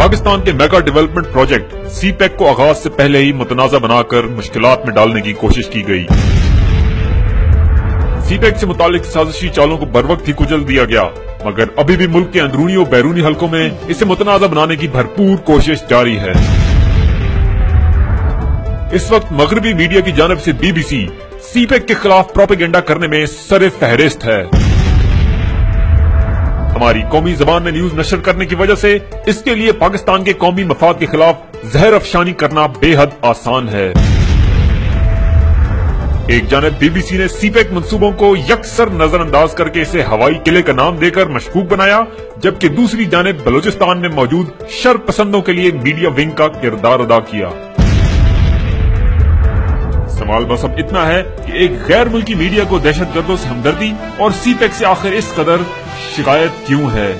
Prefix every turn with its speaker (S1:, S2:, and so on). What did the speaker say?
S1: پاکستان کے mega development project سی pack کو آغاز سے پہلے ہی متنازع بنا کر مشکلات میں ڈالنے کی کوشش کی گئی۔ سی پیک سے متعلق سازشی چالوں کو بروقت ہی کچل دیا گیا، مگر ابھی بھی ملک کے اندرونی و بیرونی حلقوں میں اسے متنازع بنانے کی بھرپور کوشش جاری ہے۔ اس وقت مغربی میڈیا کی جانب سے بی بی سی پیک کے خلاف پروپیگنڈا کرنے میں سر فہرست ہے۔ ہماری قومی زبان میں نیوز نشر کرنے کی وجہ سے اس کے لیے پاکستان کے قومی مفاد کے خلاف زہر افشانی کرنا بے حد آسان ہے۔ ایک جانب بی بی سی نے سی پیک منصوبوں کو یکسر نظر انداز کر کے اسے ہوائی قلعے کا نام دے کر مشکوک بنایا، جبکہ دوسری جانب بلوچستان میں موجود شر پسندوں کے لیے میڈیا ونگ کا کردار ادا کیا۔ سوال بس اب اتنا ہے کہ ایک غیر ملکی میڈیا کو دہشت گردوں سے ہمدردی اور سی پیک سے آخر اس قدر شکایت کیوں ہے؟